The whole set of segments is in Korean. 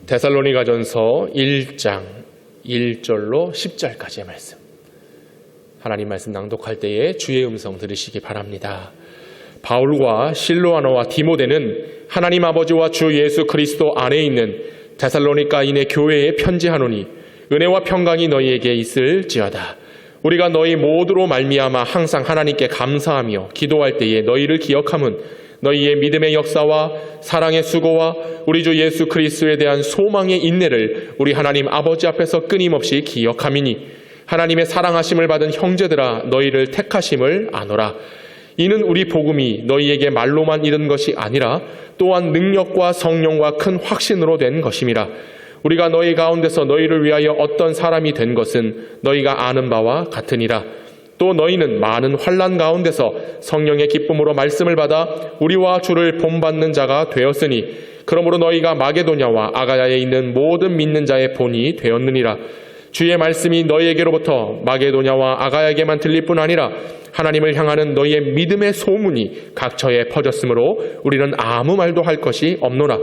데살로니가전서 1장 1절로 10절까지의 말씀, 하나님 말씀 낭독할 때에 주의 음성 들으시기 바랍니다. 바울과 실로아너와 디모데는 하나님 아버지와 주 예수 그리스도 안에 있는 데살로니가인의 교회에 편지하노니 은혜와 평강이 너희에게 있을지어다. 우리가 너희 모두로 말미암아 항상 하나님께 감사하며 기도할 때에 너희를 기억함은 너희의 믿음의 역사와 사랑의 수고와 우리 주 예수 그리스도에 대한 소망의 인내를 우리 하나님 아버지 앞에서 끊임없이 기억함이니, 하나님의 사랑하심을 받은 형제들아 너희를 택하심을 아노라. 이는 우리 복음이 너희에게 말로만 이른 것이 아니라 또한 능력과 성령과 큰 확신으로 된 것임이라. 우리가 너희 가운데서 너희를 위하여 어떤 사람이 된 것은 너희가 아는 바와 같으니라. 또 너희는 많은 환난 가운데서 성령의 기쁨으로 말씀을 받아 우리와 주를 본받는 자가 되었으니, 그러므로 너희가 마게도냐와 아가야에 있는 모든 믿는 자의 본이 되었느니라. 주의 말씀이 너희에게로부터 마게도냐와 아가야에게만 들릴 뿐 아니라 하나님을 향하는 너희의 믿음의 소문이 각처에 퍼졌으므로 우리는 아무 말도 할 것이 없노라.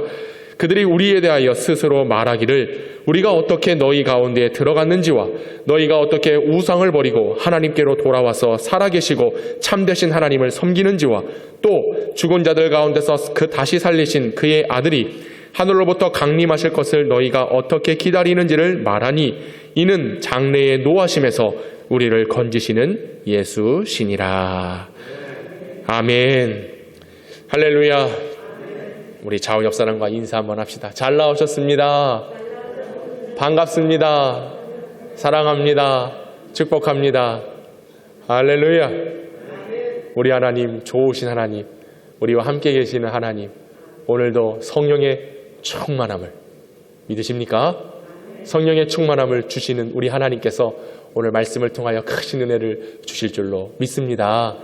그들이 우리에 대하여 스스로 말하기를 우리가 어떻게 너희 가운데에 들어갔는지와 너희가 어떻게 우상을 버리고 하나님께로 돌아와서 살아계시고 참되신 하나님을 섬기는지와 또 죽은 자들 가운데서 다시 살리신 그의 아들이 하늘로부터 강림하실 것을 너희가 어떻게 기다리는지를 말하니, 이는 장래의 노하심에서 우리를 건지시는 예수시니라. 아멘. 할렐루야. 우리 좌우 옆 사람과 인사 한번 합시다. 잘 나오셨습니다. 반갑습니다. 사랑합니다. 축복합니다. 할렐루야. 우리 하나님, 좋으신 하나님, 우리와 함께 계시는 하나님, 오늘도 성령의 충만함을 믿으십니까? 성령의 충만함을 주시는 우리 하나님께서 오늘 말씀을 통하여 크신 은혜를 주실 줄로 믿습니다.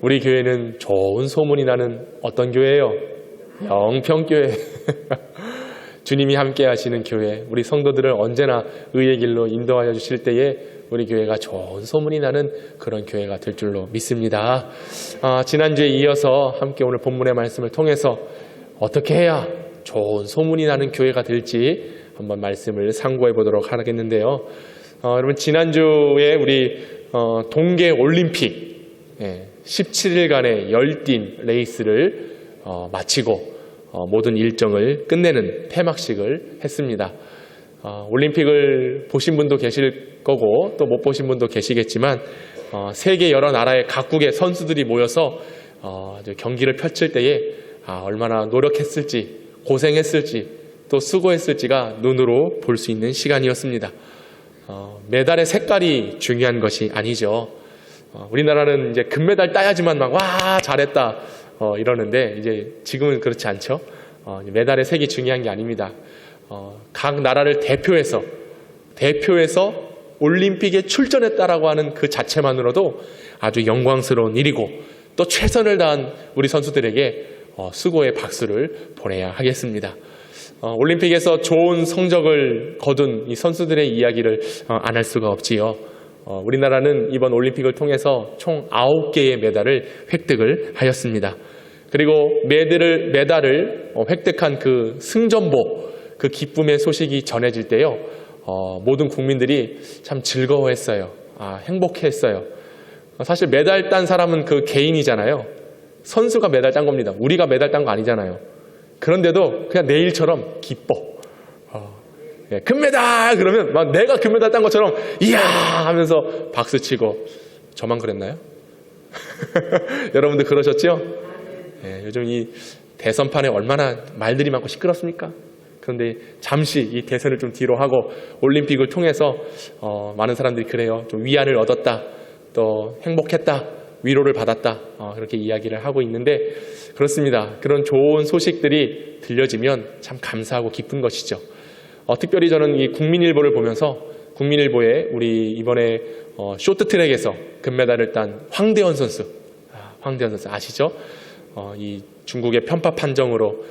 우리 교회는 좋은 소문이 나는 어떤 교회예요? 영평교회. 주님이 함께 하시는 교회, 우리 성도들을 언제나 의의 길로 인도하여 주실 때에 우리 교회가 좋은 소문이 나는 그런 교회가 될 줄로 믿습니다. 지난주에 이어서 함께 오늘 본문의 말씀을 통해서 어떻게 해야 좋은 소문이 나는 교회가 될지 한번 말씀을 상고해 보도록 하겠는데요. 여러분, 지난주에 우리 동계 올림픽 17일간의 열띤 레이스를 마치고 모든 일정을 끝내는 폐막식을 했습니다. 올림픽을 보신 분도 계실 거고 또 못 보신 분도 계시겠지만 세계 여러 나라의 각국의 선수들이 모여서 경기를 펼칠 때에 얼마나 노력했을지, 고생했을지, 또 수고했을지가 눈으로 볼 수 있는 시간이었습니다. 메달의 색깔이 중요한 것이 아니죠. 우리나라는 이제 금메달 따야지만 막 와 잘했다 이러는데, 이제 지금은 그렇지 않죠. 메달의 색이 중요한 게 아닙니다. 각 나라를 대표해서 올림픽에 출전했다라고 하는 그 자체만으로도 아주 영광스러운 일이고, 또 최선을 다한 우리 선수들에게 수고의 박수를 보내야 하겠습니다. 올림픽에서 좋은 성적을 거둔 이 선수들의 이야기를 안 할 수가 없지요. 우리나라는 이번 올림픽을 통해서 총 9개의 메달을 획득을 하였습니다. 그리고 메달을 획득한 그 승전보, 그 기쁨의 소식이 전해질 때요, 모든 국민들이 참 즐거워했어요. 행복했어요. 사실 메달 딴 사람은 그 개인이잖아요. 선수가 메달 딴 겁니다. 우리가 메달 딴 거 아니잖아요. 그런데도 그냥 내일처럼 기뻐. 금메달! 그러면 막 내가 금메달 딴 것처럼 이야! 하면서 박수치고. 저만 그랬나요? 여러분들 그러셨죠? 요즘 이 대선판에 얼마나 말들이 많고 시끄럽습니까? 그런데 잠시 이 대선을 좀 뒤로 하고 올림픽을 통해서 많은 사람들이 그래요. 좀 위안을 얻었다. 또 행복했다. 위로를 받았다. 그렇게 이야기를 하고 있는데, 그렇습니다. 그런 좋은 소식들이 들려지면 참 감사하고 기쁜 것이죠. 특별히 저는 이 국민일보를 보면서 국민일보에 우리 이번에 쇼트트랙에서 금메달을 딴 황대현 선수 아시죠? 이 중국의 편파 판정으로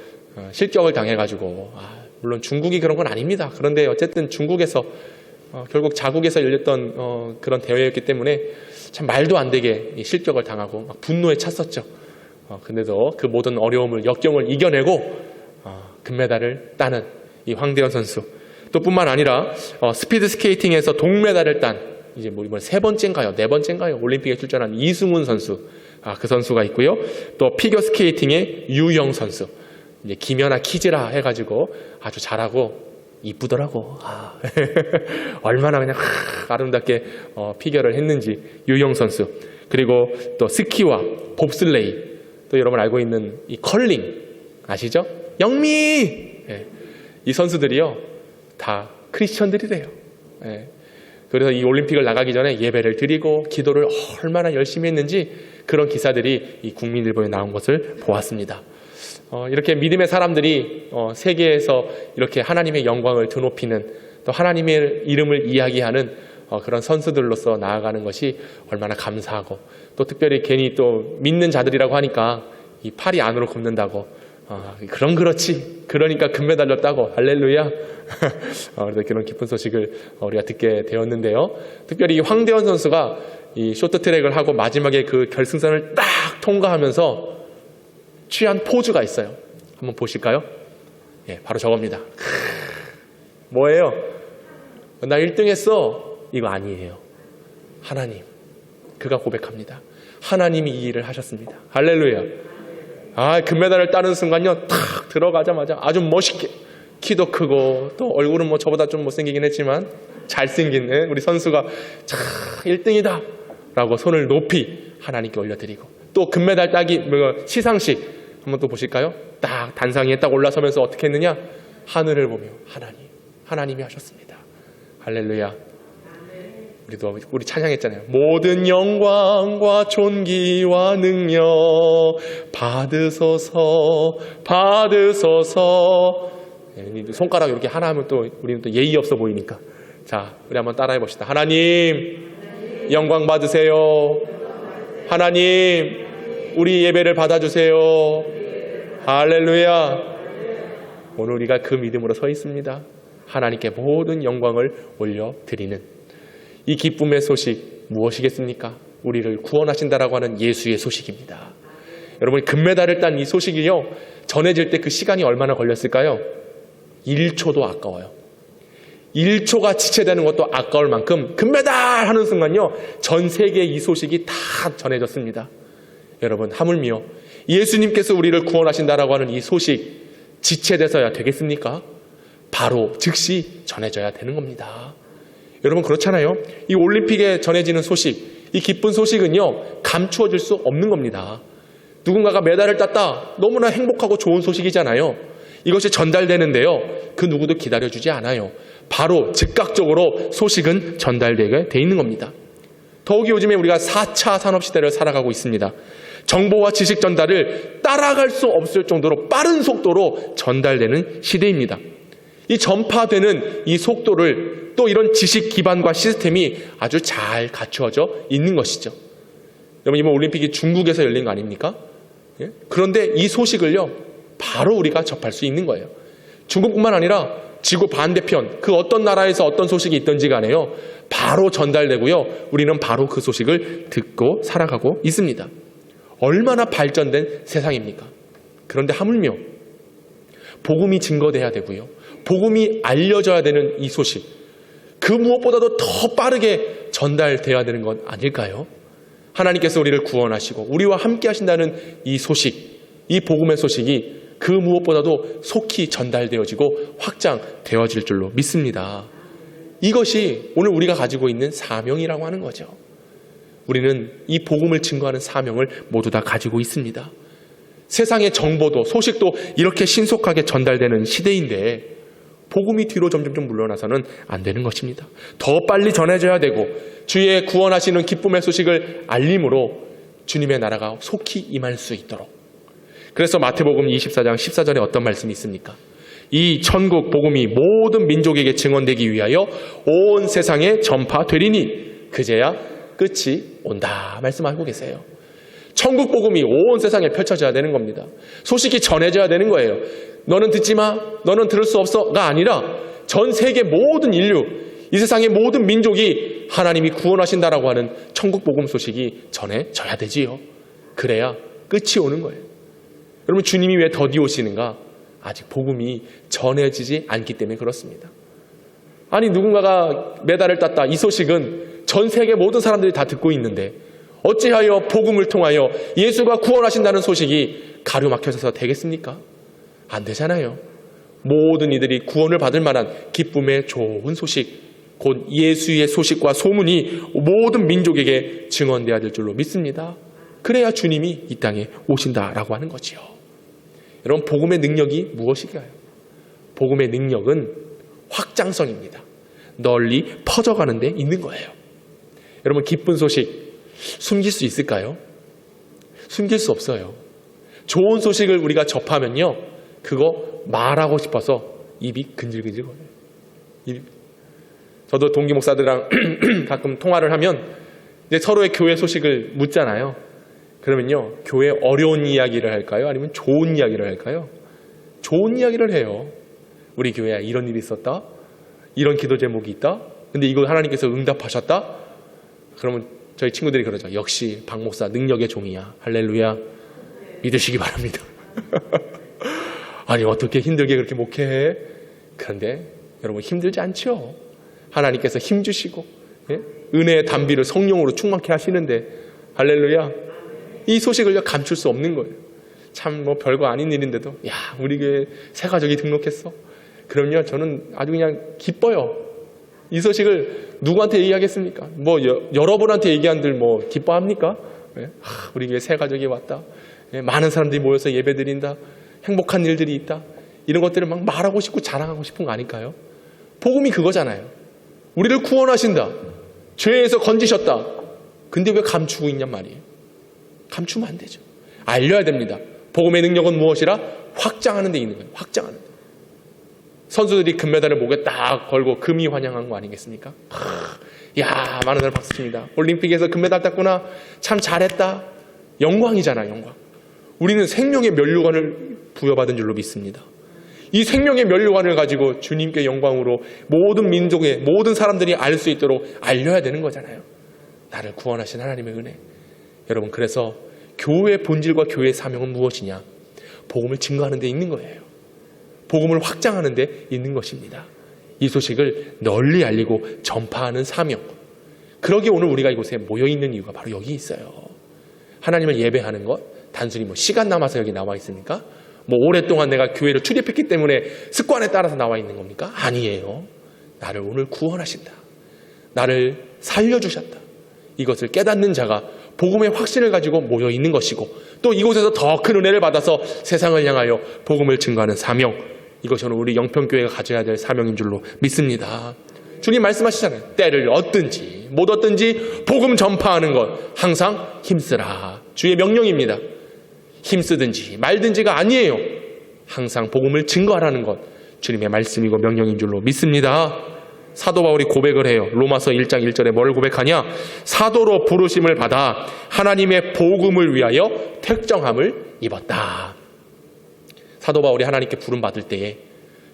실격을 당해가지고, 물론 중국이 그런 건 아닙니다. 그런데 어쨌든 중국에서 결국 자국에서 열렸던 그런 대회였기 때문에 참 말도 안 되게 실격을 당하고 막 분노에 찼었죠. 근데도 그 모든 어려움을, 역경을 이겨내고 금메달을 따는 이 황대현 선수. 또 뿐만 아니라 스피드 스케이팅에서 동메달을 딴 이제 뭐 이번 세 번째인가요? 네 번째인가요? 올림픽에 출전한 이승훈 선수. 그 선수가 있고요. 또 피겨 스케이팅의 유영 선수. 이제 김연아 키즈라 해가지고 아주 잘하고 이쁘더라고. 얼마나 그냥 아름답게 피겨를 했는지 유영 선수. 그리고 또 스키와 봅슬레이. 또 여러분 알고 있는 이 컬링 아시죠? 영미! 예. 이 선수들이요 다 크리스천들이래요. 예. 그래서 이 올림픽을 나가기 전에 예배를 드리고 기도를 얼마나 열심히 했는지 그런 기사들이 이 국민일보에 나온 것을 보았습니다. 이렇게 믿음의 사람들이 세계에서 이렇게 하나님의 영광을 드높이는 또 하나님의 이름을 이야기하는 그런 선수들로서 나아가는 것이 얼마나 감사하고 또 특별히 괜히 또 믿는 자들이라고 하니까 이 팔이 안으로 굽는다고 그렇지 그러니까 금메달로 따고 할렐루야. 그래서 그런 기쁜 소식을 우리가 듣게 되었는데요. 특별히 이 황대현 선수가 이 쇼트트랙을 하고 마지막에 그 결승선을 딱 통과하면서 취한 포즈가 있어요. 한번 보실까요? 예, 바로 저겁니다. 뭐예요? 나 1등 했어. 이거 아니에요. 하나님. 그가 고백합니다. 하나님이 이 일을 하셨습니다. 할렐루야. 금메달을 따는 순간요, 탁 들어가자마자 아주 멋있게 키도 크고 또 얼굴은 뭐 저보다 좀 못생기긴 했지만 잘생긴 우리 선수가 1등이다 라고 손을 높이 하나님께 올려드리고 또 금메달 따기 시상식 한번 또 보실까요? 딱 단상에 딱 올라서면서 어떻게 했느냐? 하늘을 보며 하나님이 하셨습니다. 할렐루야. 우리 찬양했잖아요. 모든 영광과 존귀와 능력 받으소서. 손가락 이렇게 하나 하면 또 우리는 또 예의 없어 보이니까. 자, 우리 한번 따라해 봅시다. 하나님 영광 받으세요. 하나님 우리 예배를 받아주세요. 할렐루야. 오늘 우리가 그 믿음으로 서 있습니다. 하나님께 모든 영광을 올려드리는 이 기쁨의 소식 무엇이겠습니까? 우리를 구원하신다라고 하는 예수의 소식입니다. 여러분 금메달을 딴 이 소식이요 전해질 때 그 시간이 얼마나 걸렸을까요? 1초도 아까워요. 1초가 지체되는 것도 아까울 만큼 금메달 하는 순간요 전 세계에 이 소식이 다 전해졌습니다. 여러분 하물며 예수님께서 우리를 구원하신다라고 하는 이 소식 지체돼서야 되겠습니까? 바로 즉시 전해져야 되는 겁니다. 여러분 그렇잖아요. 이 올림픽에 전해지는 소식, 이 기쁜 소식은요 감추어질 수 없는 겁니다. 누군가가 메달을 땄다. 너무나 행복하고 좋은 소식이잖아요. 이것이 전달되는데요 그 누구도 기다려주지 않아요. 바로 즉각적으로 소식은 전달되게 돼 있는 겁니다. 더욱이 요즘에 우리가 4차 산업시대를 살아가고 있습니다. 정보와 지식 전달을 따라갈 수 없을 정도로 빠른 속도로 전달되는 시대입니다. 이 전파되는 이 속도를 또 이런 지식 기반과 시스템이 아주 잘 갖추어져 있는 것이죠. 여러분 이번 올림픽이 중국에서 열린 거 아닙니까? 예? 그런데 이 소식을요 바로 우리가 접할 수 있는 거예요. 중국뿐만 아니라 지구 반대편 그 어떤 나라에서 어떤 소식이 있든지 간에요 바로 전달되고요 우리는 바로 그 소식을 듣고 살아가고 있습니다. 얼마나 발전된 세상입니까? 그런데 하물며 복음이 증거돼야 되고요 복음이 알려져야 되는 이 소식 그 무엇보다도 더 빠르게 전달돼야 되는 건 아닐까요? 하나님께서 우리를 구원하시고 우리와 함께 하신다는 이 소식 이 복음의 소식이 그 무엇보다도 속히 전달되어지고 확장되어질 줄로 믿습니다. 이것이 오늘 우리가 가지고 있는 사명이라고 하는 거죠. 우리는 이 복음을 증거하는 사명을 모두 다 가지고 있습니다. 세상의 정보도 소식도 이렇게 신속하게 전달되는 시대인데 복음이 뒤로 점점 물러나서는 안 되는 것입니다. 더 빨리 전해져야 되고 주의 구원하시는 기쁨의 소식을 알림으로 주님의 나라가 속히 임할 수 있도록. 그래서 마태복음 24장 14절에 어떤 말씀이 있습니까? 이 천국 복음이 모든 민족에게 증언되기 위하여 온 세상에 전파되리니 그제야 끝이 온다 말씀하고 계세요. 천국 복음이 온 세상에 펼쳐져야 되는 겁니다. 소식이 전해져야 되는 거예요. 너는 듣지 마, 너는 들을 수 없어가 아니라 전 세계 모든 인류, 이 세상의 모든 민족이 하나님이 구원하신다라고 하는 천국 복음 소식이 전해져야 되지요. 그래야 끝이 오는 거예요. 여러분 주님이 왜 더디 오시는가? 아직 복음이 전해지지 않기 때문에 그렇습니다. 아니 누군가가 메달을 땄다. 이 소식은 전 세계 모든 사람들이 다 듣고 있는데 어찌하여 복음을 통하여 예수가 구원하신다는 소식이 가로막혀져서 되겠습니까? 안 되잖아요. 모든 이들이 구원을 받을 만한 기쁨의 좋은 소식, 곧 예수의 소식과 소문이 모든 민족에게 증언되어야 될 줄로 믿습니다. 그래야 주님이 이 땅에 오신다라고 하는 거지요. 여러분, 복음의 능력이 무엇일까요? 복음의 능력은 확장성입니다. 널리 퍼져가는 데 있는 거예요. 여러분, 기쁜 소식 숨길 수 있을까요? 숨길 수 없어요. 좋은 소식을 우리가 접하면요, 그거 말하고 싶어서 입이 근질근질거려요. 저도 동기 목사들이랑 가끔 통화를 하면 이제 서로의 교회 소식을 묻잖아요. 그러면요, 교회 어려운 이야기를 할까요? 아니면 좋은 이야기를 할까요? 좋은 이야기를 해요. 우리 교회에 이런 일이 있었다. 이런 기도 제목이 있다. 근데 이거 하나님께서 응답하셨다. 그러면 저희 친구들이 그러죠. 역시 박 목사 능력의 종이야. 할렐루야. 믿으시기 바랍니다. 아니 어떻게 힘들게 그렇게 목회해? 그런데 여러분 힘들지 않죠? 하나님께서 힘 주시고 은혜의 담비를 성령으로 충만케 하시는데 할렐루야. 이 소식을 감출 수 없는 거예요. 참 뭐 별거 아닌 일인데도 야 우리 교회 새 가족이 등록했어. 그럼요 저는 아주 그냥 기뻐요. 이 소식을 누구한테 얘기하겠습니까? 뭐 여러분한테 얘기한들 뭐 기뻐합니까? 우리 교회 새 가족이 왔다. 많은 사람들이 모여서 예배드린다. 행복한 일들이 있다. 이런 것들을 막 말하고 싶고 자랑하고 싶은 거 아닐까요? 복음이 그거잖아요. 우리를 구원하신다. 죄에서 건지셨다. 근데 왜 감추고 있냔 말이에요. 감추면 안 되죠. 알려야 됩니다. 복음의 능력은 무엇이라? 확장하는 데 있는 거예요. 확장하는 데. 선수들이 금메달을 목에 딱 걸고 금이 환영한 거 아니겠습니까? 야 많은 날 박수 칩니다. 올림픽에서 금메달 땄구나. 참 잘했다. 영광이잖아, 영광. 우리는 생명의 면류관을 부여받은 줄로 믿습니다. 이 생명의 면류관을 가지고 주님께 영광으로 모든 민족의 모든 사람들이 알 수 있도록 알려야 되는 거잖아요. 나를 구원하신 하나님의 은혜. 여러분, 그래서 교회의 본질과 교회의 사명은 무엇이냐? 복음을 증거하는 데 있는 거예요. 복음을 확장하는 데 있는 것입니다. 이 소식을 널리 알리고 전파하는 사명. 그러기에 오늘 우리가 이곳에 모여있는 이유가 바로 여기 있어요. 하나님을 예배하는 것, 단순히 뭐 시간 남아서 여기 나와 있습니까? 뭐 오랫동안 내가 교회를 출입했기 때문에 습관에 따라서 나와 있는 겁니까? 아니에요. 나를 오늘 구원하신다. 나를 살려주셨다. 이것을 깨닫는 자가 복음의 확신을 가지고 모여 있는 것이고 또 이곳에서 더 큰 은혜를 받아서 세상을 향하여 복음을 증거하는 사명. 이것이 오늘 우리 영평교회가 가져야 될 사명인 줄로 믿습니다. 주님 말씀하시잖아요. 때를 얻든지 못 얻든지 복음 전파하는 것 항상 힘쓰라. 주의 명령입니다. 힘쓰든지 말든지가 아니에요. 항상 복음을 증거하라는 것 주님의 말씀이고 명령인 줄로 믿습니다. 사도 바울이 고백을 해요. 로마서 1장 1절에 뭘 고백하냐? 사도로 부르심을 받아 하나님의 복음을 위하여 택정함을 입었다. 사도 바울이 하나님께 부름 받을 때에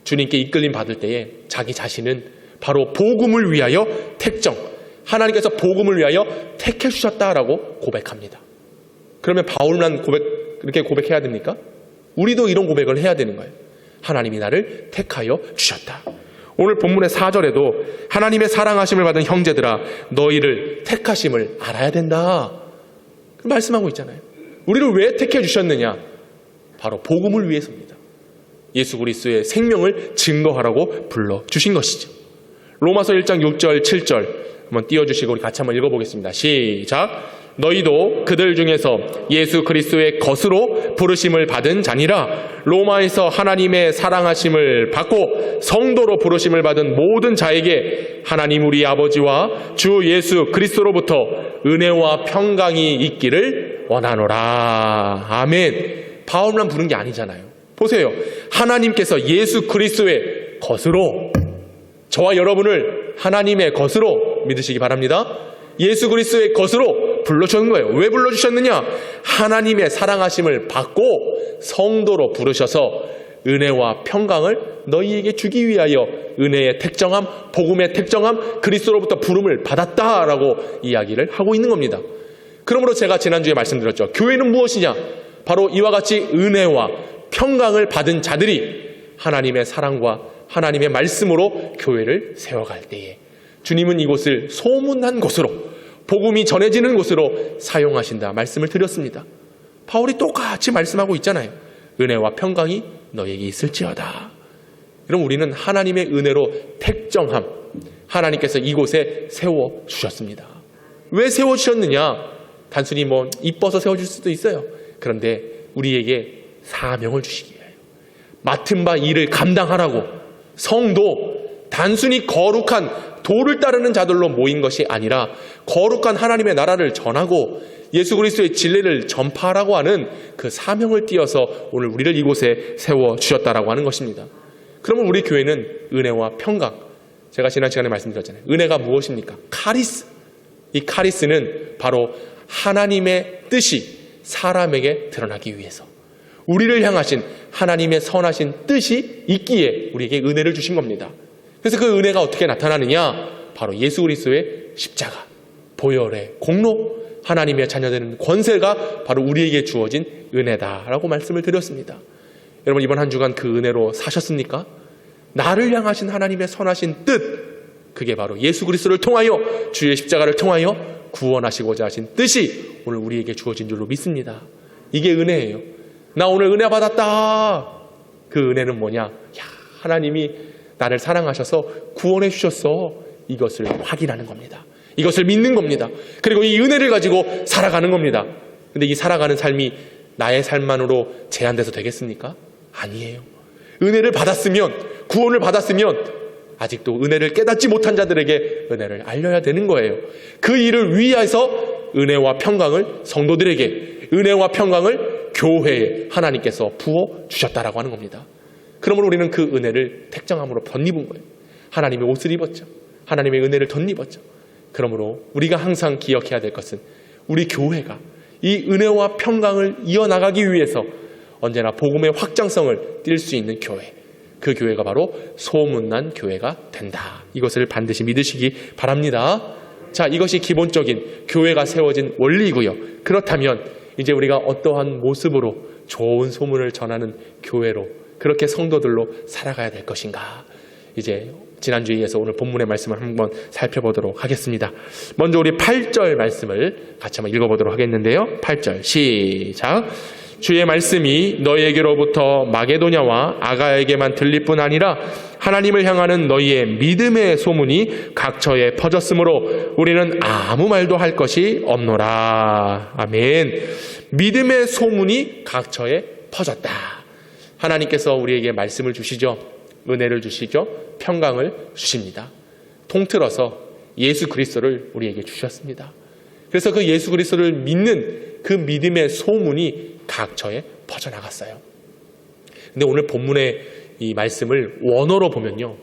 주님께 이끌림 받을 때에 자기 자신은 바로 복음을 위하여 택정, 하나님께서 복음을 위하여 택해 주셨다라고 고백합니다. 그러면 바울만 이렇게 고백해야 됩니까? 우리도 이런 고백을 해야 되는 거예요. 하나님이 나를 택하여 주셨다. 오늘 본문의 4절에도 하나님의 사랑하심을 받은 형제들아 너희를 택하심을 알아야 된다. 말씀하고 있잖아요. 우리를 왜 택해 주셨느냐? 바로 복음을 위해서입니다. 예수 그리스도의 생명을 증거하라고 불러주신 것이죠. 로마서 1장 6절 7절 한번 띄워주시고 우리 같이 한번 읽어보겠습니다. 시작. 너희도 그들 중에서 예수 그리스도의 것으로 부르심을 받은 자니라. 로마에서 하나님의 사랑하심을 받고 성도로 부르심을 받은 모든 자에게 하나님 우리 아버지와 주 예수 그리스도로부터 은혜와 평강이 있기를 원하노라. 아멘. 바울만 부른 게 아니잖아요. 보세요. 하나님께서 예수 그리스도의 것으로 저와 여러분을 하나님의 것으로 믿으시기 바랍니다. 예수 그리스도의 것으로 불러주신 거예요. 왜 불러주셨느냐? 하나님의 사랑하심을 받고 성도로 부르셔서 은혜와 평강을 너희에게 주기 위하여 은혜의 택정함, 복음의 택정함, 그리스도로부터 부름을 받았다라고 이야기를 하고 있는 겁니다. 그러므로 제가 지난주에 말씀드렸죠. 교회는 무엇이냐? 바로 이와 같이 은혜와 평강을 받은 자들이 하나님의 사랑과 하나님의 말씀으로 교회를 세워갈 때에 주님은 이곳을 소문난 곳으로, 복음이 전해지는 곳으로 사용하신다 말씀을 드렸습니다. 바울이 똑같이 말씀하고 있잖아요. 은혜와 평강이 너에게 있을지어다. 그럼 우리는 하나님의 은혜로 택정함, 하나님께서 이곳에 세워주셨습니다. 왜 세워주셨느냐? 단순히 이뻐서 세워줄 수도 있어요. 그런데 우리에게 사명을 주시기 위하여, 맡은 바 일을 감당하라고. 성도 단순히 거룩한 도를 따르는 자들로 모인 것이 아니라 거룩한 하나님의 나라를 전하고 예수 그리스도의 진리를 전파하라고 하는 그 사명을 띄어서 오늘 우리를 이곳에 세워주셨다라고 하는 것입니다. 그러면 우리 교회는 은혜와 평강, 제가 지난 시간에 말씀드렸잖아요. 은혜가 무엇입니까? 카리스. 이 카리스는 바로 하나님의 뜻이 사람에게 드러나기 위해서, 우리를 향하신 하나님의 선하신 뜻이 있기에 우리에게 은혜를 주신 겁니다. 그래서 그 은혜가 어떻게 나타나느냐? 바로 예수 그리스도의 십자가, 보혈의 공로, 하나님의 자녀되는 권세가 바로 우리에게 주어진 은혜다라고 말씀을 드렸습니다. 여러분, 이번 한 주간 그 은혜로 사셨습니까? 나를 향하신 하나님의 선하신 뜻, 그게 바로 예수 그리스도를 통하여, 주의 십자가를 통하여 구원하시고자 하신 뜻이 오늘 우리에게 주어진 줄로 믿습니다. 이게 은혜예요. 나 오늘 은혜 받았다. 그 은혜는 뭐냐? 하나님이 나를 사랑하셔서 구원해 주셨어. 이것을 확인하는 겁니다. 이것을 믿는 겁니다. 그리고 이 은혜를 가지고 살아가는 겁니다. 근데 이 살아가는 삶이 나의 삶만으로 제한돼서 되겠습니까? 아니에요. 은혜를 받았으면, 구원을 받았으면 아직도 은혜를 깨닫지 못한 자들에게 은혜를 알려야 되는 거예요. 그 일을 위해서 은혜와 평강을 성도들에게, 은혜와 평강을 교회에 하나님께서 부어주셨다라고 하는 겁니다. 그러므로 우리는 그 은혜를 택정함으로 덧입은 거예요. 하나님의 옷을 입었죠. 하나님의 은혜를 덧입었죠. 그러므로 우리가 항상 기억해야 될 것은 우리 교회가 이 은혜와 평강을 이어나가기 위해서 언제나 복음의 확장성을 띌 수 있는 교회, 그 교회가 바로 소문난 교회가 된다. 이것을 반드시 믿으시기 바랍니다. 자, 이것이 기본적인 교회가 세워진 원리이고요. 그렇다면 이제 우리가 어떠한 모습으로 좋은 소문을 전하는 교회로, 그렇게 성도들로 살아가야 될 것인가? 이제 지난주에 이어서 오늘 본문의 말씀을 한번 살펴보도록 하겠습니다. 먼저 우리 8절 말씀을 같이 한번 읽어보도록 하겠는데요. 8절 시작. 주의 말씀이 너희에게로부터 마게도냐와 아가야에게만 들릴 뿐 아니라 하나님을 향하는 너희의 믿음의 소문이 각처에 퍼졌으므로 우리는 아무 말도 할 것이 없노라. 아멘. 믿음의 소문이 각처에 퍼졌다. 하나님께서 우리에게 말씀을 주시죠. 은혜를 주시죠. 평강을 주십니다. 통틀어서 예수 그리스도를 우리에게 주셨습니다. 그래서 그 예수 그리스도를 믿는 그 믿음의 소문이 각처에 퍼져나갔어요. 근데 오늘 본문의 이 말씀을 원어로 보면요,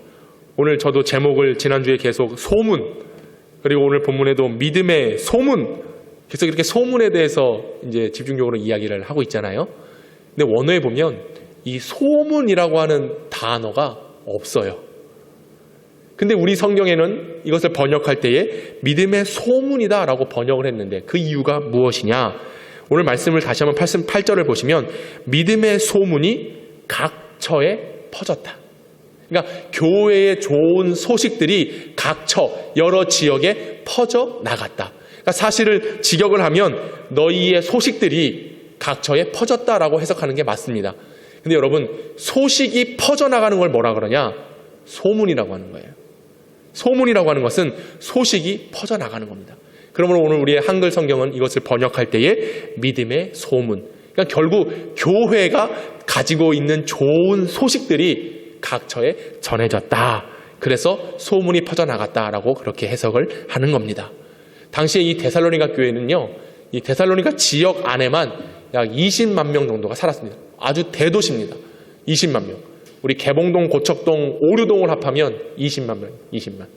오늘 저도 제목을 지난주에 계속 소문, 그리고 오늘 본문에도 믿음의 소문, 계속 이렇게 소문에 대해서 이제 집중적으로 이야기를 하고 있잖아요. 근데 원어에 보면 이 소문이라고 하는 단어가 없어요. 근데 우리 성경에는 이것을 번역할 때에 믿음의 소문이다라고 번역을 했는데 그 이유가 무엇이냐? 오늘 말씀을 다시 한번 8절을 보시면 믿음의 소문이 각처에 퍼졌다. 그러니까 교회의 좋은 소식들이 각처, 여러 지역에 퍼져 나갔다. 그러니까 사실을 직역을 하면 너희의 소식들이 각처에 퍼졌다라고 해석하는 게 맞습니다. 근데 여러분, 소식이 퍼져나가는 걸 뭐라 그러냐? 소문이라고 하는 거예요. 소문이라고 하는 것은 소식이 퍼져나가는 겁니다. 그러므로 오늘 우리의 한글 성경은 이것을 번역할 때에 믿음의 소문, 그러니까 결국 교회가 가지고 있는 좋은 소식들이 각처에 전해졌다. 그래서 소문이 퍼져나갔다라고 그렇게 해석을 하는 겁니다. 당시에 이 데살로니가 교회는요, 이 데살로니가 지역 안에만 약 20만 명 정도가 살았습니다. 아주 대도시입니다. 20만 명. 우리 개봉동, 고척동, 오류동을 합하면 20만 명, 20만.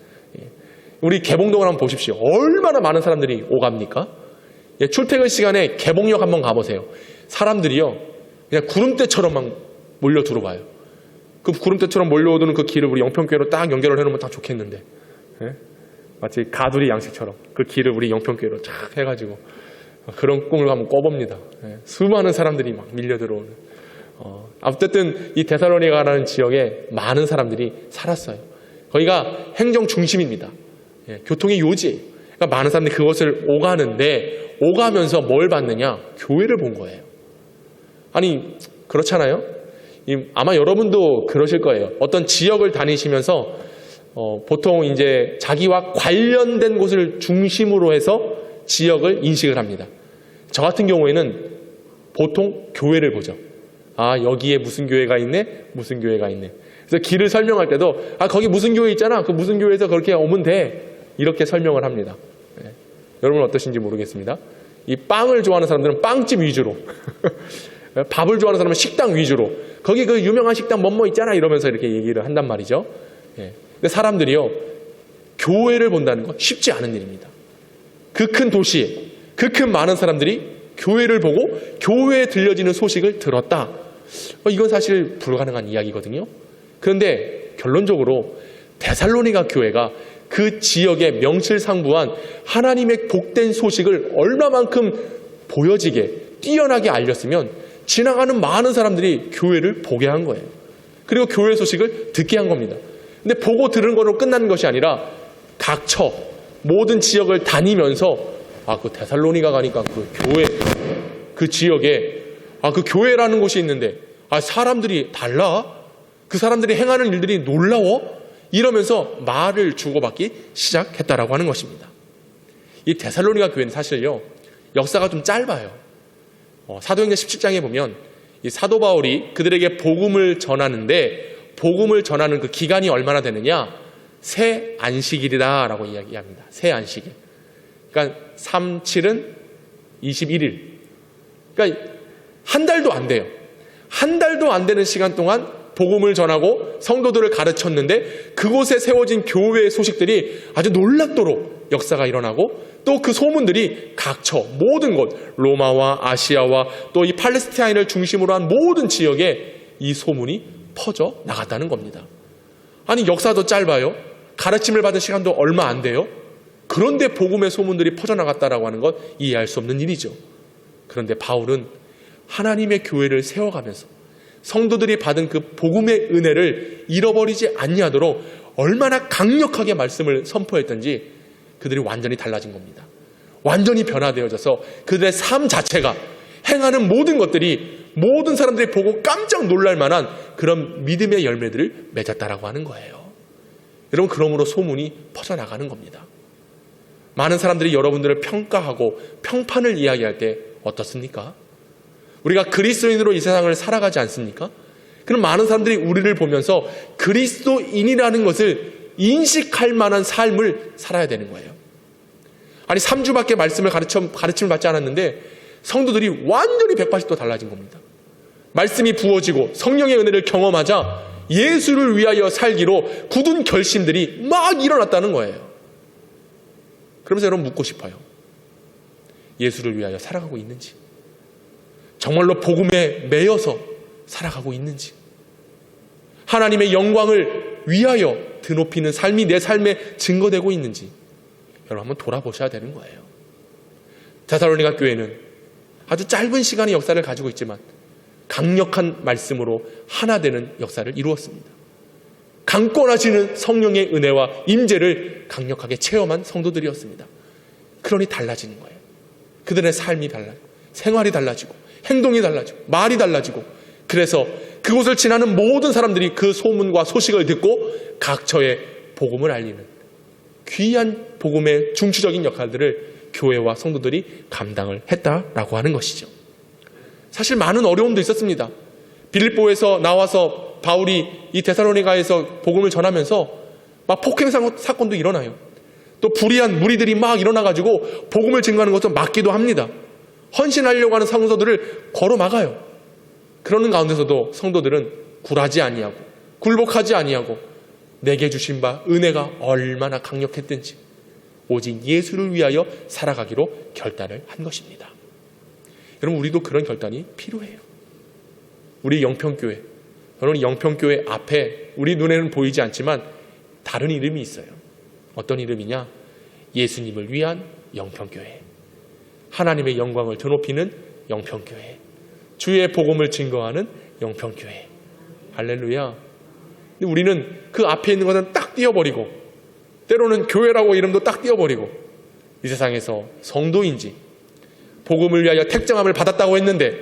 우리 개봉동을 한번 보십시오. 얼마나 많은 사람들이 오갑니까? 출퇴근 시간에 개봉역 한번 가보세요. 사람들이요, 그냥 구름대처럼 막 몰려 들어와요. 그 구름대처럼 몰려오는 그 길을 우리 영평교회로 딱 연결을 해놓으면 딱 좋겠는데, 마치 가두리 양식처럼 그 길을 우리 영평교회로 쫙 해가지고 그런 꿈을 한번 꿔봅니다. 수많은 사람들이 막 밀려 들어오는 어쨌든 이 데살로니가라는 지역에 많은 사람들이 살았어요. 거기가 행정 중심입니다. 교통의 요지예요. 그러니까 많은 사람들이 그것을 오가는데 오가면서 뭘 봤느냐? 교회를 본 거예요. 아니 그렇잖아요. 아마 여러분도 그러실 거예요. 어떤 지역을 다니시면서 보통 이제 자기와 관련된 곳을 중심으로 해서 지역을 인식을 합니다. 저 같은 경우에는 보통 교회를 보죠. 아, 여기에 무슨 교회가 있네? 무슨 교회가 있네. 그래서 길을 설명할 때도 아, 거기 무슨 교회 있잖아. 그 무슨 교회에서 그렇게 오면 돼. 이렇게 설명을 합니다. 여러분 어떠신지 모르겠습니다. 이 빵을 좋아하는 사람들은 빵집 위주로 밥을 좋아하는 사람은 식당 위주로 거기 그 유명한 식당 뭐뭐 있잖아 이러면서 이렇게 얘기를 한단 말이죠. 근데 사람들이요 교회를 본다는 건 쉽지 않은 일입니다. 그 큰 도시에 그 큰 많은 사람들이 교회를 보고 교회에 들려지는 소식을 들었다. 이건 사실 불가능한 이야기거든요. 그런데 결론적으로 데살로니가 교회가 그 지역에 명실상부한 하나님의 복된 소식을 얼마만큼 보여지게 뛰어나게 알렸으면 지나가는 많은 사람들이 교회를 보게 한 거예요. 그리고 교회 소식을 듣게 한 겁니다. 근데 보고 들은 거로 끝나는 것이 아니라 각처 모든 지역을 다니면서 그 데살로니가 가니까 그 교회 그 지역에 그 교회라는 곳이 있는데 사람들이 달라? 그 사람들이 행하는 일들이 놀라워? 이러면서 말을 주고받기 시작했다라고 하는 것입니다. 이 데살로니가 교회는 사실요 역사가 좀 짧아요. 사도행전 17장에 보면 이 사도 바울이 그들에게 복음을 전하는데 복음을 전하는 그 기간이 얼마나 되느냐? 새 안식일이다라고 이야기합니다. 새 안식일. 그러니까 3, 7은 21일. 그러니까 한 달도 안 돼요. 한 달도 안 되는 시간 동안 복음을 전하고 성도들을 가르쳤는데 그곳에 세워진 교회의 소식들이 아주 놀랍도록 역사가 일어나고 또 그 소문들이 각처 모든 곳 로마와 아시아와 또 이 팔레스타인을 중심으로 한 모든 지역에 이 소문이 퍼져 나갔다는 겁니다. 아니 역사도 짧아요. 가르침을 받은 시간도 얼마 안 돼요. 그런데 복음의 소문들이 퍼져나갔다라고 하는 건 이해할 수 없는 일이죠. 그런데 바울은 하나님의 교회를 세워가면서 성도들이 받은 그 복음의 은혜를 잃어버리지 아니하도록 얼마나 강력하게 말씀을 선포했던지 그들이 완전히 달라진 겁니다. 완전히 변화되어져서 그들의 삶 자체가 행하는 모든 것들이 모든 사람들이 보고 깜짝 놀랄 만한 그런 믿음의 열매들을 맺었다라고 하는 거예요. 여러분 그러므로 소문이 퍼져나가는 겁니다. 많은 사람들이 여러분들을 평가하고 평판을 이야기할 때 어떻습니까? 우리가 그리스도인으로 이 세상을 살아가지 않습니까? 그럼 많은 사람들이 우리를 보면서 그리스도인이라는 것을 인식할 만한 삶을 살아야 되는 거예요. 아니 3주밖에 가르침을 받지 않았는데 성도들이 완전히 180도 달라진 겁니다. 말씀이 부어지고 성령의 은혜를 경험하자 예수를 위하여 살기로 굳은 결심들이 막 일어났다는 거예요. 그러면서 여러분 묻고 싶어요. 예수를 위하여 살아가고 있는지, 정말로 복음에 매여서 살아가고 있는지, 하나님의 영광을 위하여 드높이는 삶이 내 삶에 증거되고 있는지 여러분 한번 돌아보셔야 되는 거예요. 데살로니가 교회는 아주 짧은 시간의 역사를 가지고 있지만 강력한 말씀으로 하나 되는 역사를 이루었습니다. 강권하시는 성령의 은혜와 임재를 강력하게 체험한 성도들이었습니다. 그러니 달라지는 거예요. 그들의 삶이 달라지고 생활이 달라지고 행동이 달라지고 말이 달라지고 그래서 그곳을 지나는 모든 사람들이 그 소문과 소식을 듣고 각처에 복음을 알리는 귀한 복음의 중추적인 역할들을 교회와 성도들이 감당을 했다라고 하는 것이죠. 사실 많은 어려움도 있었습니다. 빌립보에서 나와서 바울이 이 데살로니가에서 복음을 전하면서 막 폭행 사건도 일어나요. 또 불의한 무리들이 막 일어나가지고 복음을 증거하는 것도 막기도 합니다. 헌신하려고 하는 성도들을 걸어 막아요. 그러는 가운데서도 성도들은 굴하지 아니하고 굴복하지 아니하고 내게 주신 바 은혜가 얼마나 강력했든지 오직 예수를 위하여 살아가기로 결단을 한 것입니다. 여러분 우리도 그런 결단이 필요해요. 우리 영평교회, 여러분 영평교회 앞에 우리 눈에는 보이지 않지만 다른 이름이 있어요. 어떤 이름이냐? 예수님을 위한 영평교회, 하나님의 영광을 드높이는 영평교회, 주의 복음을 증거하는 영평교회. 할렐루야. 근데 우리는 그 앞에 있는 것은 딱 띄워버리고, 때로는 교회라고 이름도 딱 띄워버리고, 이 세상에서 성도인지 복음을 위하여 택정함을 받았다고 했는데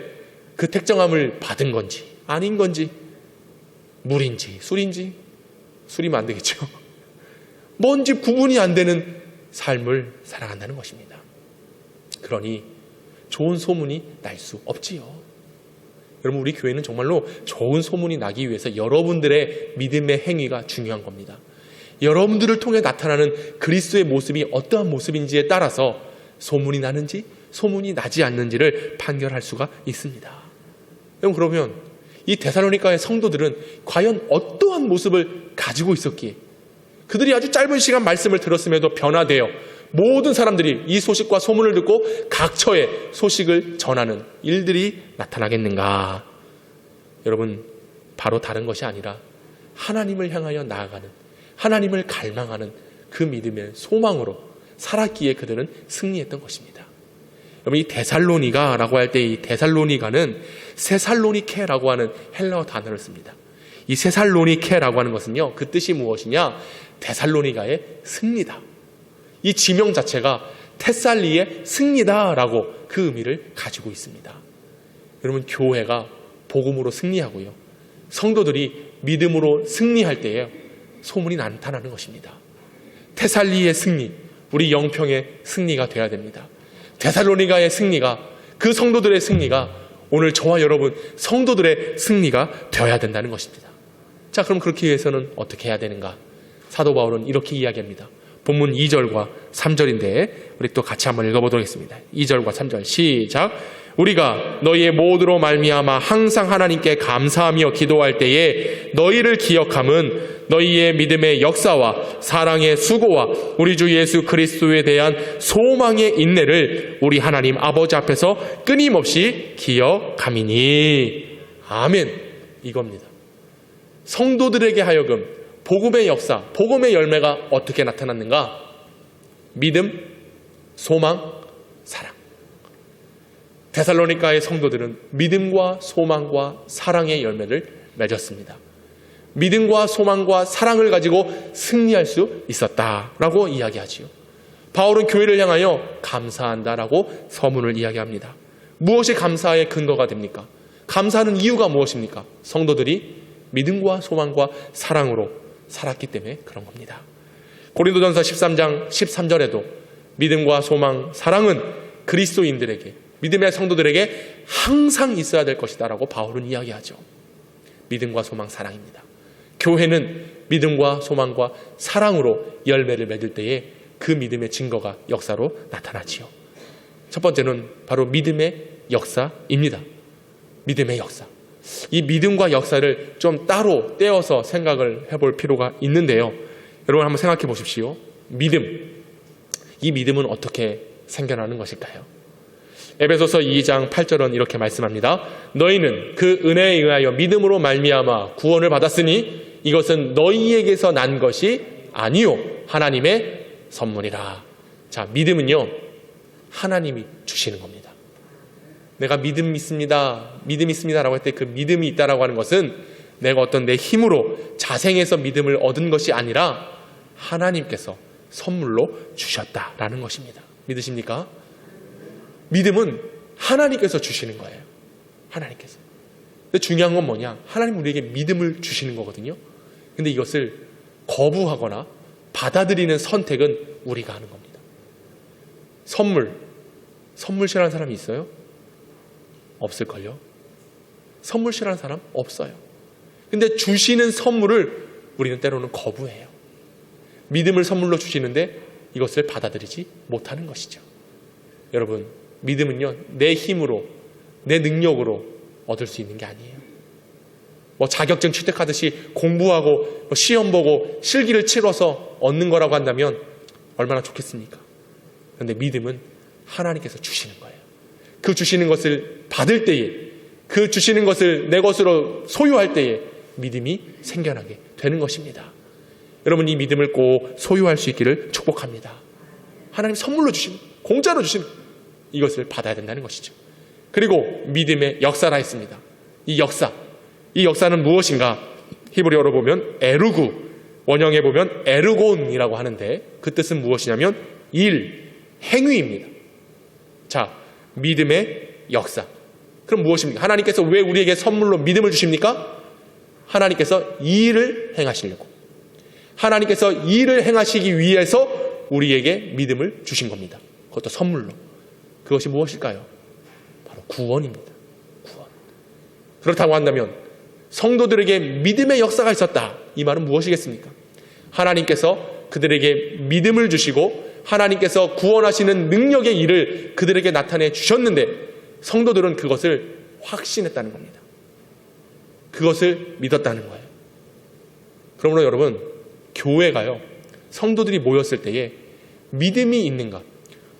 그 택정함을 받은 건지 아닌 건지, 물인지 술인지, 술이면 안 되겠죠. 뭔지 구분이 안 되는 삶을 살아간다는 것입니다. 그러니 좋은 소문이 날 수 없지요. 여러분, 우리 교회는 정말로 좋은 소문이 나기 위해서 여러분들의 믿음의 행위가 중요한 겁니다. 여러분들을 통해 나타나는 그리스도의 모습이 어떠한 모습인지에 따라서 소문이 나는지 소문이 나지 않는지를 판결할 수가 있습니다. 여러분, 그러면 이 데살로니가의 성도들은 과연 어떠한 모습을 가지고 있었기에 그들이 아주 짧은 시간 말씀을 들었음에도 변화되어 모든 사람들이 이 소식과 소문을 듣고 각처에 소식을 전하는 일들이 나타나겠는가? 여러분, 바로 다른 것이 아니라 하나님을 향하여 나아가는, 하나님을 갈망하는 그 믿음의 소망으로 살았기에 그들은 승리했던 것입니다. 여러분, 이 데살로니가라고 할 때 이 데살로니가는 세살로니케라고 하는 헬라어 단어를 씁니다. 이 세살로니케라고 하는 것은요, 그 뜻이 무엇이냐? 데살로니가의 승리다. 이 지명 자체가 테살리의 승리다라고 그 의미를 가지고 있습니다. 여러분, 교회가 복음으로 승리하고요, 성도들이 믿음으로 승리할 때에 소문이 나타나는 것입니다. 테살리의 승리, 우리 영평의 승리가 되어야 됩니다. 데살로니가의 승리가, 그 성도들의 승리가 오늘 저와 여러분 성도들의 승리가 되어야 된다는 것입니다. 자, 그럼 그렇게 위해서는 어떻게 해야 되는가? 사도 바울은 이렇게 이야기합니다. 본문 2절과 3절인데 우리 또 같이 한번 읽어보도록 하겠습니다. 2절과 3절 시작. 우리가 너희의 모두로 말미암아 항상 하나님께 감사하며 기도할 때에 너희를 기억함은 너희의 믿음의 역사와 사랑의 수고와 우리 주 예수 그리스도에 대한 소망의 인내를 우리 하나님 아버지 앞에서 끊임없이 기억함이니. 아멘. 이겁니다. 성도들에게 하여금 복음의 역사, 복음의 열매가 어떻게 나타났는가? 믿음, 소망, 사랑. 데살로니가의 성도들은 믿음과 소망과 사랑의 열매를 맺었습니다. 믿음과 소망과 사랑을 가지고 승리할 수 있었다라고 이야기하지요. 바울은 교회를 향하여 감사한다라고 서문을 이야기합니다. 무엇이 감사의 근거가 됩니까? 감사하는 이유가 무엇입니까? 성도들이 믿음과 소망과 사랑으로 살았기 때문에 그런 겁니다. 고린도전서 13장 13절에도 믿음과 소망, 사랑은 그리스도인들에게, 믿음의 성도들에게 항상 있어야 될 것이다 라고 바울은 이야기하죠. 믿음과 소망, 사랑입니다. 교회는 믿음과 소망과 사랑으로 열매를 맺을 때에 그 믿음의 증거가 역사로 나타나지요. 첫 번째는 바로 믿음의 역사입니다. 믿음의 역사. 이 믿음과 역사를 좀 따로 떼어서 생각을 해볼 필요가 있는데요. 여러분 한번 생각해 보십시오. 믿음. 이 믿음은 어떻게 생겨나는 것일까요? 에베소서 2장 8절은 이렇게 말씀합니다. 너희는 그 은혜에 의하여 믿음으로 말미암아 구원을 받았으니 이것은 너희에게서 난 것이 아니요 하나님의 선물이라. 자, 믿음은요, 하나님이 주시는 겁니다. 내가 믿음 있습니다라고 할 때 그 믿음이 있다라고 하는 것은 내가 어떤 내 힘으로 자생해서 믿음을 얻은 것이 아니라 하나님께서 선물로 주셨다라는 것입니다. 믿으십니까? 믿음은 하나님께서 주시는 거예요. 하나님께서. 근데 중요한 건 뭐냐? 하나님 우리에게 믿음을 주시는 거거든요. 근데 이것을 거부하거나 받아들이는 선택은 우리가 하는 겁니다. 선물 싫어하는 사람이 있어요? 없을걸요? 선물 싫어하는 사람 없어요. 근데 주시는 선물을 우리는 때로는 거부해요. 믿음을 선물로 주시는데 이것을 받아들이지 못하는 것이죠. 여러분, 믿음은요, 내 힘으로, 내 능력으로 얻을 수 있는 게 아니에요. 자격증 취득하듯이 공부하고 시험 보고 실기를 치러서 얻는 거라고 한다면 얼마나 좋겠습니까? 그런데 믿음은 하나님께서 주시는 거예요. 그 주시는 것을 받을 때에, 그 주시는 것을 내 것으로 소유할 때에 믿음이 생겨나게 되는 것입니다. 여러분, 이 믿음을 꼭 소유할 수 있기를 축복합니다. 하나님 선물로 주시는, 공짜로 주시는 이것을 받아야 된다는 것이죠. 그리고 믿음의 역사라 했습니다. 이 역사, 이 역사는 무엇인가? 히브리어로 보면 에르구, 원형에 보면 에르곤이라고 하는데 그 뜻은 무엇이냐면 일, 행위입니다. 자, 믿음의 역사. 그럼 무엇입니까? 하나님께서 왜 우리에게 선물로 믿음을 주십니까? 하나님께서 이 일을 행하시려고. 하나님께서 이 일을 행하시기 위해서 우리에게 믿음을 주신 겁니다. 그것도 선물로. 그것이 무엇일까요? 바로 구원입니다. 구원. 그렇다고 한다면 성도들에게 믿음의 역사가 있었다. 이 말은 무엇이겠습니까? 하나님께서 그들에게 믿음을 주시고 하나님께서 구원하시는 능력의 일을 그들에게 나타내 주셨는데 성도들은 그것을 확신했다는 겁니다. 그것을 믿었다는 거예요. 그러므로 여러분, 교회가요, 성도들이 모였을 때에 믿음이 있는가,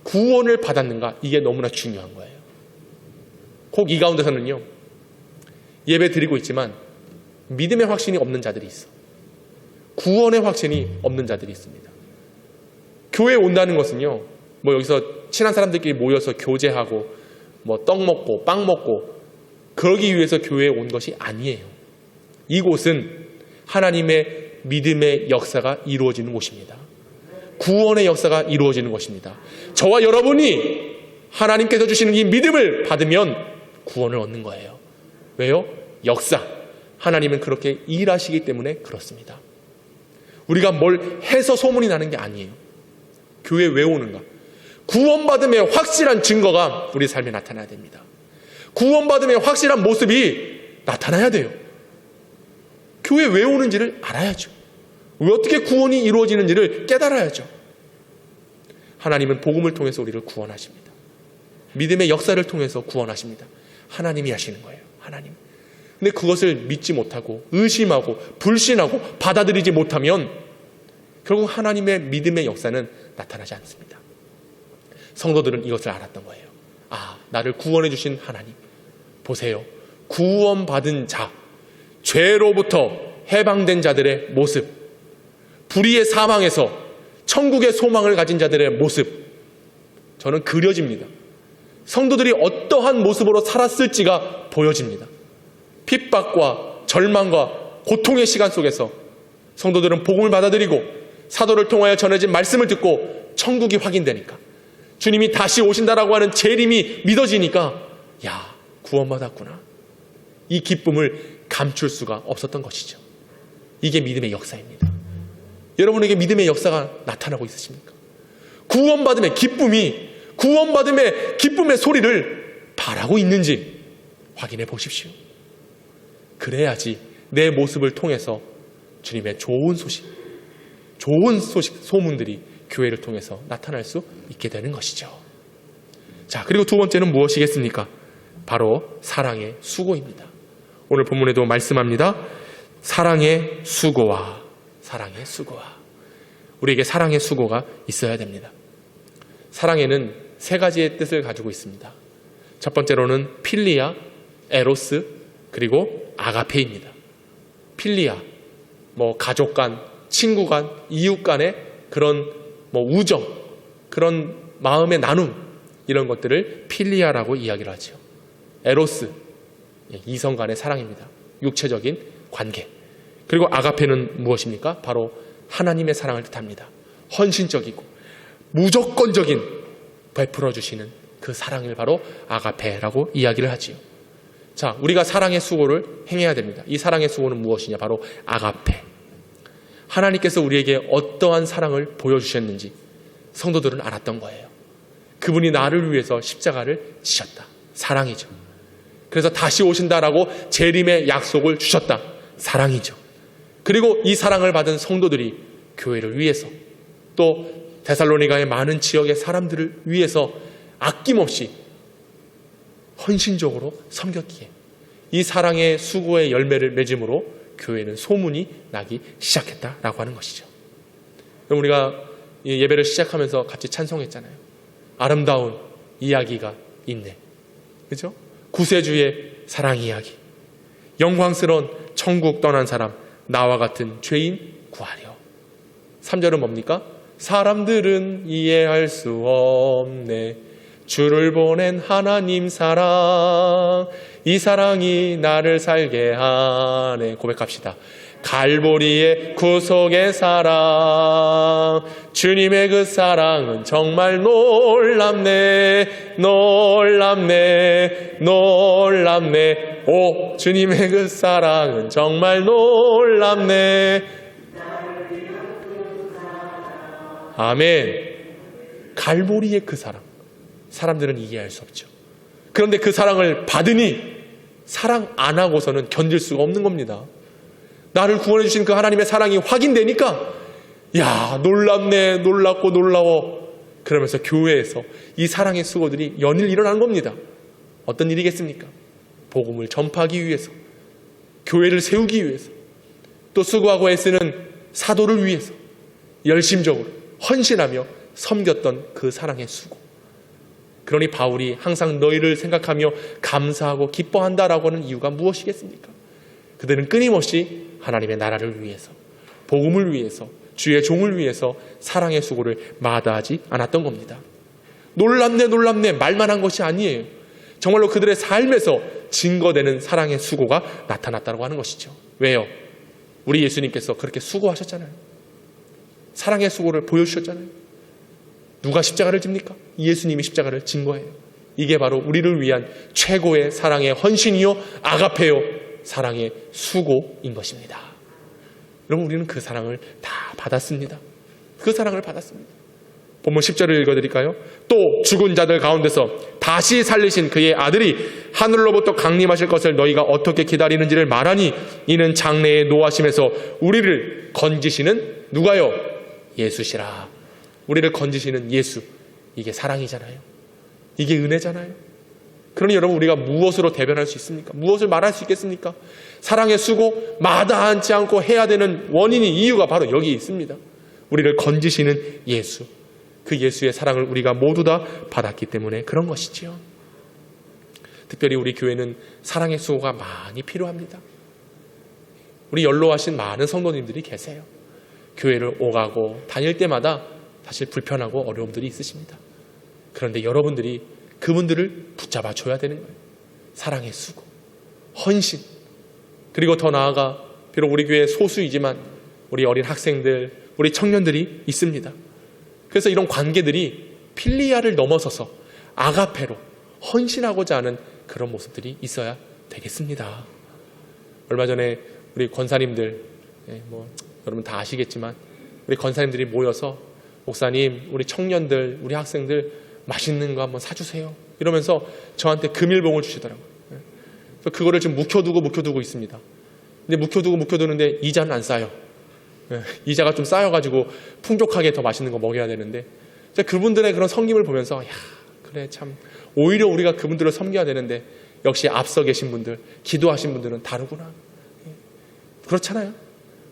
구원을 받았는가, 이게 너무나 중요한 거예요. 꼭 이 가운데서는요, 예배 드리고 있지만 믿음의 확신이 없는 자들이 있어. 구원의 확신이 없는 자들이 있습니다. 교회에 온다는 것은요, 뭐 여기서 친한 사람들끼리 모여서 교제하고 뭐 떡 먹고 빵 먹고 그러기 위해서 교회에 온 것이 아니에요. 이곳은 하나님의 믿음의 역사가 이루어지는 곳입니다. 구원의 역사가 이루어지는 것입니다. 저와 여러분이 하나님께서 주시는 이 믿음을 받으면 구원을 얻는 거예요. 왜요? 역사. 하나님은 그렇게 일하시기 때문에 그렇습니다. 우리가 뭘 해서 소문이 나는 게 아니에요. 교회에 왜 오는가? 구원받음의 확실한 증거가 우리 삶에 나타나야 됩니다. 구원받음의 확실한 모습이 나타나야 돼요. 교회에 왜 오는지를 알아야죠. 왜 어떻게 구원이 이루어지는지를 깨달아야죠. 하나님은 복음을 통해서 우리를 구원하십니다. 믿음의 역사를 통해서 구원하십니다. 하나님이 하시는 거예요. 하나님. 근데 그것을 믿지 못하고 의심하고 불신하고 받아들이지 못하면 결국 하나님의 믿음의 역사는 나타나지 않습니다. 성도들은 이것을 알았던 거예요. 아, 나를 구원해 주신 하나님. 보세요. 구원받은 자, 죄로부터 해방된 자들의 모습, 불의의 사망에서 천국의 소망을 가진 자들의 모습, 저는 그려집니다. 성도들이 어떠한 모습으로 살았을지가 보여집니다. 핍박과 절망과 고통의 시간 속에서 성도들은 복음을 받아들이고 사도를 통하여 전해진 말씀을 듣고 천국이 확인되니까, 주님이 다시 오신다라고 하는 재림이 믿어지니까, 야, 구원받았구나. 이 기쁨을 감출 수가 없었던 것이죠. 이게 믿음의 역사입니다. 여러분에게 믿음의 역사가 나타나고 있으십니까? 구원받음의 기쁨이, 구원받음의 기쁨의 소리를 바라고 있는지 확인해 보십시오. 그래야지 내 모습을 통해서 주님의 좋은 소식, 소문들이 교회를 통해서 나타날 수 있게 되는 것이죠. 자, 그리고 두 번째는 무엇이겠습니까? 바로 사랑의 수고입니다. 오늘 본문에도 말씀합니다. 사랑의 수고와, 사랑의 수고와. 우리에게 사랑의 수고가 있어야 됩니다. 사랑에는 세 가지의 뜻을 가지고 있습니다. 첫 번째로는 필리아, 에로스, 그리고 아가페입니다. 필리아, 가족 간, 친구 간, 이웃 간의 그런 우정, 그런 마음의 나눔, 이런 것들을 필리아라고 이야기를 하죠. 에로스, 이성 간의 사랑입니다. 육체적인 관계. 그리고 아가페는 무엇입니까? 바로 하나님의 사랑을 뜻합니다. 헌신적이고 무조건적인 베풀어 주시는 그 사랑을 바로 아가페라고 이야기를 하지요. 자, 우리가 사랑의 수고를 행해야 됩니다. 이 사랑의 수고는 무엇이냐? 바로 아가페. 하나님께서 우리에게 어떠한 사랑을 보여주셨는지 성도들은 알았던 거예요. 그분이 나를 위해서 십자가를 지셨다. 사랑이죠. 그래서 다시 오신다라고 재림의 약속을 주셨다. 사랑이죠. 그리고 이 사랑을 받은 성도들이 교회를 위해서, 또 데살로니가의 많은 지역의 사람들을 위해서 아낌없이 헌신적으로 섬겼기에 이 사랑의 수고의 열매를 맺음으로 교회는 소문이 나기 시작했다라고 하는 것이죠. 그럼 우리가 예배를 시작하면서 같이 찬송했잖아요. 아름다운 이야기가 있네. 그렇죠? 구세주의 사랑 이야기. 영광스러운 천국 떠난 사람, 나와 같은 죄인 구하려. 3절은 뭡니까? 사람들은 이해할 수 없네. 주를 보낸 하나님 사랑. 이 사랑이 나를 살게 하네. 고백합시다. 갈보리의 구속의 사랑, 주님의 그 사랑은 정말 놀랍네, 놀랍네, 놀랍네. 오, 주님의 그 사랑은 정말 놀랍네. 아멘. 갈보리의 그 사랑, 사람들은 이해할 수 없죠. 그런데 그 사랑을 받으니 사랑 안 하고서는 견딜 수가 없는 겁니다. 나를 구원해 주신 그 하나님의 사랑이 확인되니까 야, 놀랍네, 놀랍고 놀라워. 그러면서 교회에서 이 사랑의 수고들이 연일 일어나는 겁니다. 어떤 일이겠습니까? 복음을 전파하기 위해서, 교회를 세우기 위해서, 또 수고하고 애쓰는 사도를 위해서 열심적으로 헌신하며 섬겼던 그 사랑의 수고. 그러니 바울이 항상 너희를 생각하며 감사하고 기뻐한다라고 하는 이유가 무엇이겠습니까? 그들은 끊임없이 하나님의 나라를 위해서, 복음을 위해서, 주의 종을 위해서 사랑의 수고를 마다하지 않았던 겁니다. 놀랍네, 놀랍네 말만 한 것이 아니에요. 정말로 그들의 삶에서 증거되는 사랑의 수고가 나타났다고 하는 것이죠. 왜요? 우리 예수님께서 그렇게 수고하셨잖아요. 사랑의 수고를 보여주셨잖아요. 누가 십자가를 집니까? 예수님이 십자가를 진 거예요. 이게 바로 우리를 위한 최고의 사랑의 헌신이요, 아가페요, 사랑의 수고인 것입니다. 여러분, 우리는 그 사랑을 다 받았습니다. 그 사랑을 받았습니다. 본문 10절을 읽어드릴까요? 또 죽은 자들 가운데서 다시 살리신 그의 아들이 하늘로부터 강림하실 것을 너희가 어떻게 기다리는지를 말하니 이는 장래의 노하심에서 우리를 건지시는 누가요? 예수시라. 우리를 건지시는 예수. 이게 사랑이잖아요. 이게 은혜잖아요. 그러니 여러분, 우리가 무엇으로 대변할 수 있습니까? 무엇을 말할 수 있겠습니까? 사랑의 수고 마다하지 않고 해야 되는 원인이, 이유가 바로 여기 있습니다. 우리를 건지시는 예수. 그 예수의 사랑을 우리가 모두 다 받았기 때문에 그런 것이지요. 특별히 우리 교회는 사랑의 수고가 많이 필요합니다. 우리 연로하신 많은 성도님들이 계세요. 교회를 오가고 다닐 때마다 사실 불편하고 어려움들이 있으십니다. 그런데 여러분들이 그분들을 붙잡아 줘야 되는 거예요. 사랑의 수고, 헌신, 그리고 더 나아가 비록 우리 교회 소수이지만 우리 어린 학생들, 우리 청년들이 있습니다. 그래서 이런 관계들이 필리아를 넘어서서 아가페로 헌신하고자 하는 그런 모습들이 있어야 되겠습니다. 얼마 전에 우리 권사님들, 여러분 다 아시겠지만 우리 권사님들이 모여서 목사님, 우리 청년들, 우리 학생들 맛있는 거 한번 사주세요. 이러면서 저한테 금일봉을 주시더라고요. 그래서 그거를 지금 묵혀두고 있습니다. 근데 묵혀두는데 이자는 안 싸요. 이자가 좀 쌓여가지고 풍족하게 더 맛있는 거 먹여야 되는데, 그분들의 그런 섬김을 보면서 야, 그래 참 오히려 우리가 그분들을 섬겨야 되는데 역시 앞서 계신 분들, 기도하신 분들은 다르구나. 그렇잖아요.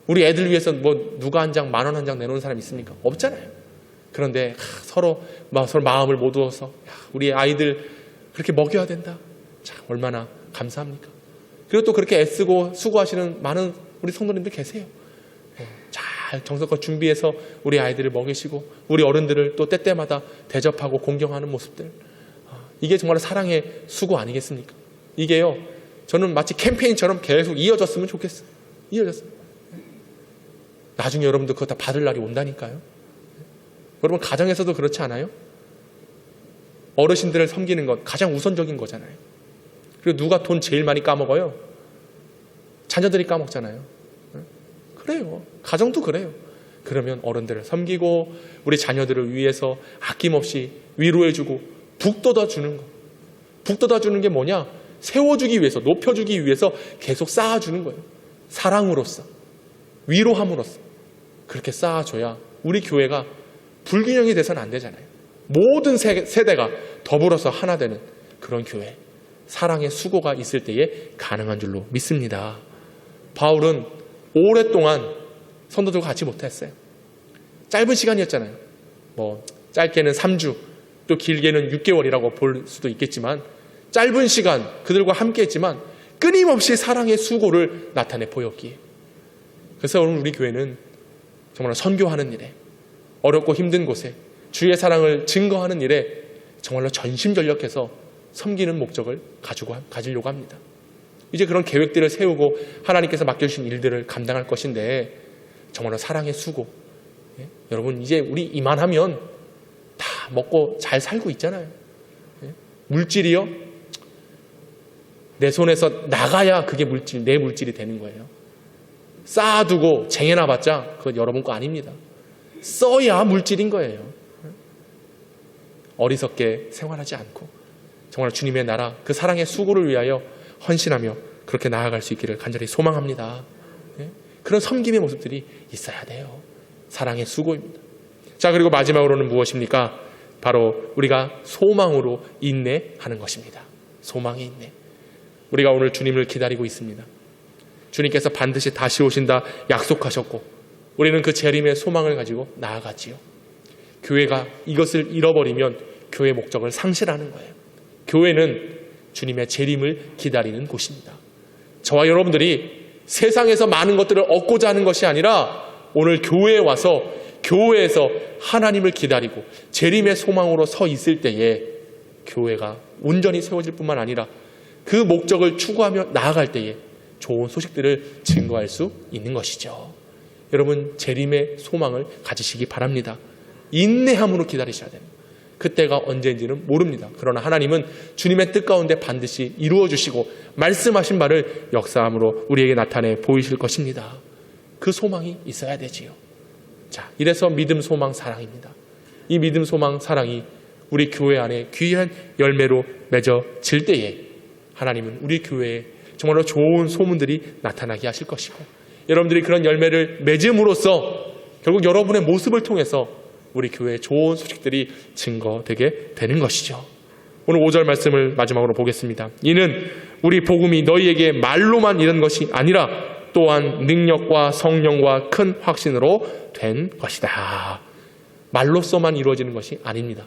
우리 애들 위해서 누가 한 장, 10,000원 한 장 내놓는 사람 있습니까? 없잖아요. 그런데 서로 마음을 모두어서 우리 아이들 그렇게 먹여야 된다. 참 얼마나 감사합니까? 그리고 또 그렇게 애쓰고 수고하시는 많은 우리 성도님들 계세요. 잘 정성껏 준비해서 우리 아이들을 먹이시고 우리 어른들을 또 때때마다 대접하고 공경하는 모습들. 이게 정말 사랑의 수고 아니겠습니까? 이게요, 저는 마치 캠페인처럼 계속 이어졌으면 좋겠어요. 이어졌어요. 나중에 여러분들 그거 다 받을 날이 온다니까요. 여러분 가정에서도 그렇지 않아요? 어르신들을 섬기는 것 가장 우선적인 거잖아요. 그리고 누가 돈 제일 많이 까먹어요? 자녀들이 까먹잖아요. 그래요. 가정도 그래요. 그러면 어른들을 섬기고 우리 자녀들을 위해서 아낌없이 위로해주고 북돋아주는 거. 북돋아주는 게 뭐냐? 세워주기 위해서, 높여주기 위해서 계속 쌓아주는 거예요. 사랑으로서, 위로함으로써 그렇게 쌓아줘야 우리 교회가 불균형이 돼서는 안 되잖아요. 모든 세대가 더불어서 하나 되는 그런 교회, 사랑의 수고가 있을 때에 가능한 줄로 믿습니다. 바울은 오랫동안 성도들과 같이 못했어요. 짧은 시간이었잖아요. 짧게는 3주, 또 길게는 6개월이라고 볼 수도 있겠지만 짧은 시간 그들과 함께 했지만 끊임없이 사랑의 수고를 나타내 보였기에, 그래서 오늘 우리 교회는 정말 선교하는 일에, 어렵고 힘든 곳에 주의 사랑을 증거하는 일에 정말로 전심전력해서 섬기는 목적을 가지려고 합니다. 이제 그런 계획들을 세우고 하나님께서 맡겨주신 일들을 감당할 것인데 정말로 사랑의 수고. 여러분 이제 우리 이만하면 다 먹고 잘 살고 있잖아요. 물질이요? 내 손에서 나가야 그게 내 물질이 되는 거예요. 쌓아두고 쟁여놔봤자 그건 여러분 거 아닙니다. 써야 물질인 거예요. 어리석게 생활하지 않고 정말 주님의 나라 그 사랑의 수고를 위하여 헌신하며 그렇게 나아갈 수 있기를 간절히 소망합니다. 그런 섬김의 모습들이 있어야 돼요. 사랑의 수고입니다. 자, 그리고 마지막으로는 무엇입니까? 바로 우리가 소망으로 인내하는 것입니다. 소망의 인내. 우리가 오늘 주님을 기다리고 있습니다. 주님께서 반드시 다시 오신다 약속하셨고 우리는 그 재림의 소망을 가지고 나아가지요. 교회가 이것을 잃어버리면 교회의 목적을 상실하는 거예요. 교회는 주님의 재림을 기다리는 곳입니다. 저와 여러분들이 세상에서 많은 것들을 얻고자 하는 것이 아니라 오늘 교회에 와서 교회에서 하나님을 기다리고 재림의 소망으로 서 있을 때에 교회가 온전히 세워질 뿐만 아니라 그 목적을 추구하며 나아갈 때에 좋은 소식들을 증거할 수 있는 것이죠. 여러분 재림의 소망을 가지시기 바랍니다. 인내함으로 기다리셔야 됩니다. 그때가 언제인지는 모릅니다. 그러나 하나님은 주님의 뜻 가운데 반드시 이루어 주시고 말씀하신 바를 역사함으로 우리에게 나타내 보이실 것입니다. 그 소망이 있어야 되지요. 자, 이래서 믿음, 소망, 사랑입니다. 이 믿음, 소망, 사랑이 우리 교회 안에 귀한 열매로 맺어질 때에 하나님은 우리 교회에 정말로 좋은 소문들이 나타나게 하실 것이고 여러분들이 그런 열매를 맺음으로써 결국 여러분의 모습을 통해서 우리 교회의 좋은 소식들이 증거되게 되는 것이죠. 오늘 5절 말씀을 마지막으로 보겠습니다. 이는 우리 복음이 너희에게 말로만 이른 것이 아니라 또한 능력과 성령과 큰 확신으로 된 것이다. 말로서만 이루어지는 것이 아닙니다.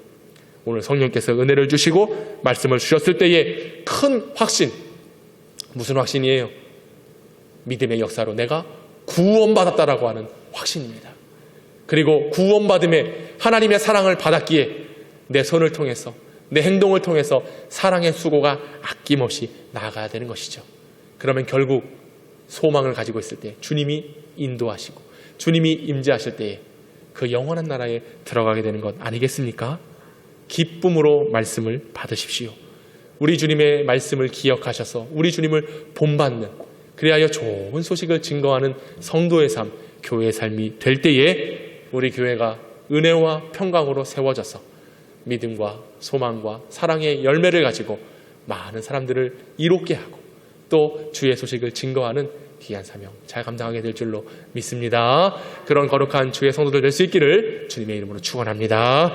오늘 성령께서 은혜를 주시고 말씀을 주셨을 때에 큰 확신. 무슨 확신이에요? 믿음의 역사로 내가 구원받았다라고 하는 확신입니다. 그리고 구원받음에 하나님의 사랑을 받았기에 내 손을 통해서 내 행동을 통해서 사랑의 수고가 아낌없이 나아가야 되는 것이죠. 그러면 결국 소망을 가지고 있을 때 주님이 인도하시고 주님이 임재하실 때에 그 영원한 나라에 들어가게 되는 것 아니겠습니까? 기쁨으로 말씀을 받으십시오. 우리 주님의 말씀을 기억하셔서 우리 주님을 본받는 그리하여 좋은 소식을 증거하는 성도의 삶, 교회의 삶이 될 때에 우리 교회가 은혜와 평강으로 세워져서 믿음과 소망과 사랑의 열매를 가지고 많은 사람들을 이롭게 하고 또 주의 소식을 증거하는 귀한 사명 잘 감당하게 될 줄로 믿습니다. 그런 거룩한 주의 성도들 될 수 있기를 주님의 이름으로 축원합니다.